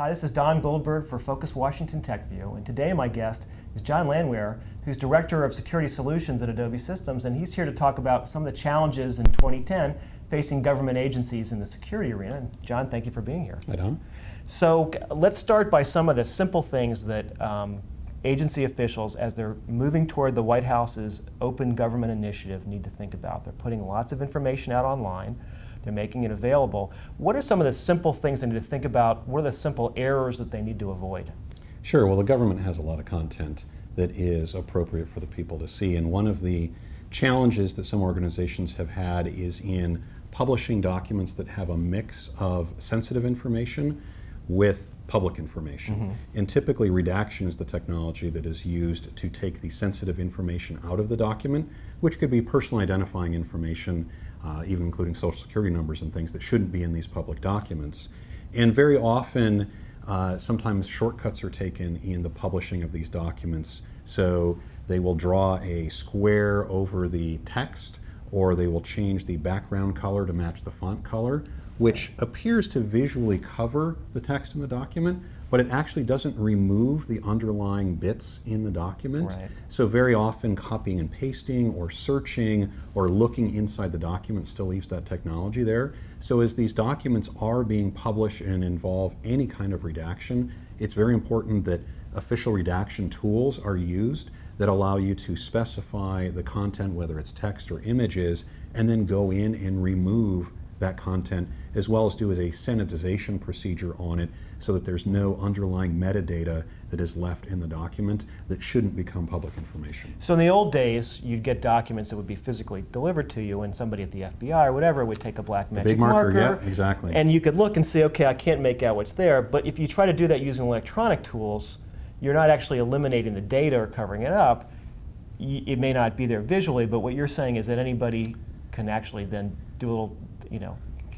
Hi, this is Don Goldberg for Focus Washington TechView, and today my guest is John Landwehr, who's Director of Security Solutions at Adobe Systems, and he's here to talk about some of the challenges in 2010 facing government agencies in the security arena. And John, thank you for being here. Hi, Don. So let's start by some of the simple things that agency officials, as they're moving toward the White House's open government initiative, need to think about. They're putting lots of information out online. They're making it available. What are some of the simple things they need to think about? What are the simple errors that they need to avoid? Sure. Well, the government has a lot of content that is appropriate for the people to see. And one of the challenges that some organizations have had is in publishing documents that have a mix of sensitive information with public information. Mm-hmm. And typically redaction is the technology that is used to take the sensitive information out of the document, which could be personal identifying information, even including social security numbers and things that shouldn't be in these public documents. And very often, sometimes shortcuts are taken in the publishing of these documents. So they will draw a square over the text, or they will change the background color to match the font color, which appears to visually cover the text in the document, but it actually doesn't remove the underlying bits in the document. Right. So very often copying and pasting or searching or looking inside the document still leaves that technology there. So as these documents are being published and involve any kind of redaction, it's very important that official redaction tools are used that allow you to specify the content, whether it's text or images, and then go in and remove that content, as well as do a sanitization procedure on it so that there's no underlying metadata that is left in the document that shouldn't become public information. So in the old days, you'd get documents that would be physically delivered to you, and somebody at the FBI or whatever would take a black magic big marker, yeah, exactly. And you could look and see, okay, I can't make out what's there, but if you try to do that using electronic tools, you're not actually eliminating the data or covering it up. It may not be there visually, but what you're saying is that anybody can actually then do a little,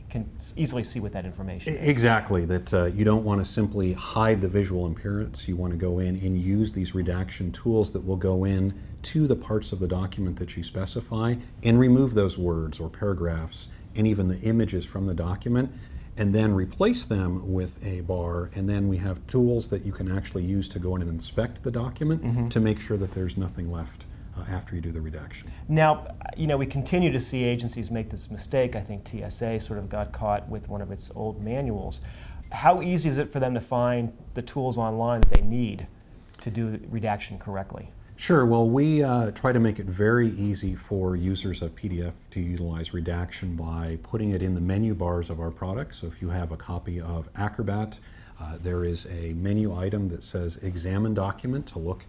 can easily see what that information is. Exactly, that you don't want to simply hide the visual appearance. You want to go in and use these redaction tools that will go in to the parts of the document that you specify and remove those words or paragraphs and even the images from the document, and then replace them with a bar. And then we have tools that you can actually use to go in and inspect the document to make sure that there's nothing left after you do the redaction. Now, we continue to see agencies make this mistake. I think TSA sort of got caught with one of its old manuals. How easy is it for them to find the tools online that they need to do redaction correctly? Sure. Well, we try to make it very easy for users of PDF to utilize redaction by putting it in the menu bars of our products. So if you have a copy of Acrobat, there is a menu item that says Examine Document to look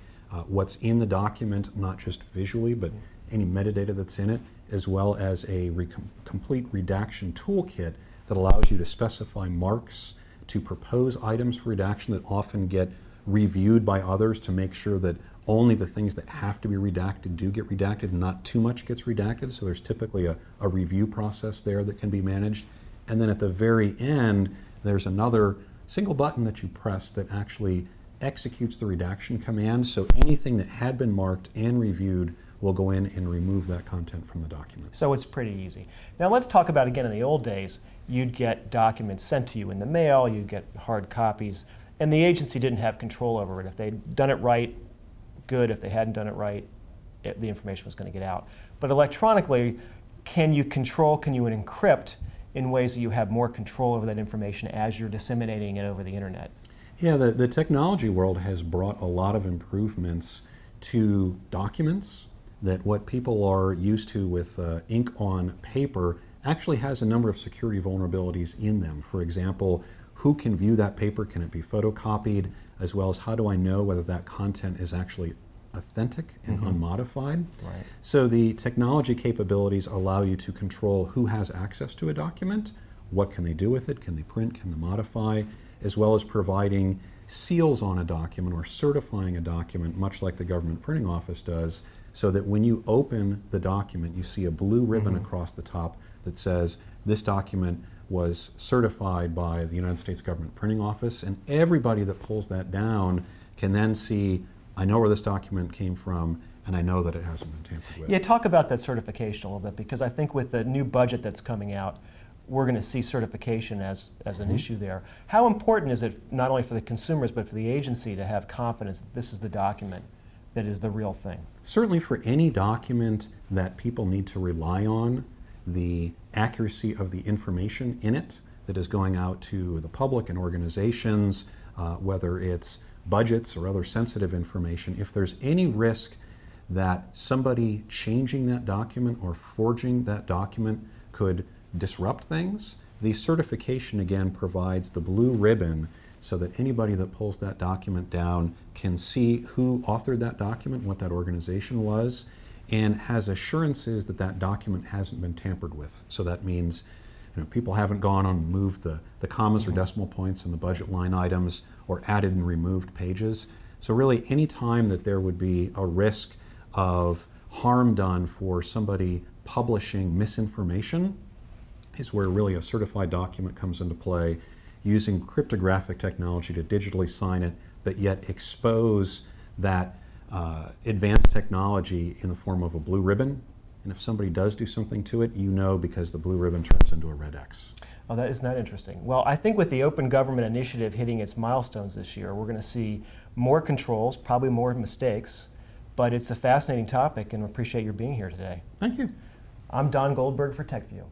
what's in the document, not just visually, but any metadata that's in it, as well as a complete redaction toolkit that allows you to specify marks to propose items for redaction that often get reviewed by others to make sure that only the things that have to be redacted do get redacted and not too much gets redacted. So there's typically a review process there that can be managed. And then at the very end, there's another single button that you press that actually executes the redaction command, so anything that had been marked and reviewed will go in and remove that content from the document. So it's pretty easy. Now let's talk about, again, in the old days, you'd get documents sent to you in the mail, you'd get hard copies, and the agency didn't have control over it. If they'd done it right, good. If they hadn't done it right, the information was going to get out. But electronically, can you encrypt in ways that you have more control over that information as you're disseminating it over the internet? Yeah, the technology world has brought a lot of improvements to documents that what people are used to with ink on paper actually has a number of security vulnerabilities in them. For example, who can view that paper? Can it be photocopied? As well as how do I know whether that content is actually authentic and unmodified? Right. So the technology capabilities allow you to control who has access to a document, what can they do with it, can they print, can they modify, as well as providing seals on a document or certifying a document, much like the government printing office does, so that when you open the document, you see a blue ribbon across the top that says, this document was certified by the United States Government Printing Office, and everybody that pulls that down can then see, I know where this document came from, and I know that it hasn't been tampered with. Yeah, talk about that certification a little bit, because I think with the new budget that's coming out, we're going to see certification as an issue there. How important is it, not only for the consumers, but for the agency to have confidence that this is the document that is the real thing? Certainly for any document that people need to rely on, the accuracy of the information in it that is going out to the public and organizations, whether it's budgets or other sensitive information, if there's any risk that somebody changing that document or forging that document could disrupt things, the certification again provides the blue ribbon so that anybody that pulls that document down can see who authored that document, what that organization was, and has assurances that that document hasn't been tampered with. So that means people haven't gone on and moved the commas or decimal points in the budget line items or added and removed pages. So really any time that there would be a risk of harm done for somebody publishing misinformation is where really a certified document comes into play, using cryptographic technology to digitally sign it, but yet expose that advanced technology in the form of a blue ribbon. And if somebody does do something to it, you know because the blue ribbon turns into a red X. Oh, isn't that interesting? Well, I think with the Open Government Initiative hitting its milestones this year, we're going to see more controls, probably more mistakes, but it's a fascinating topic and we appreciate your being here today. Thank you. I'm Don Goldberg for TechView.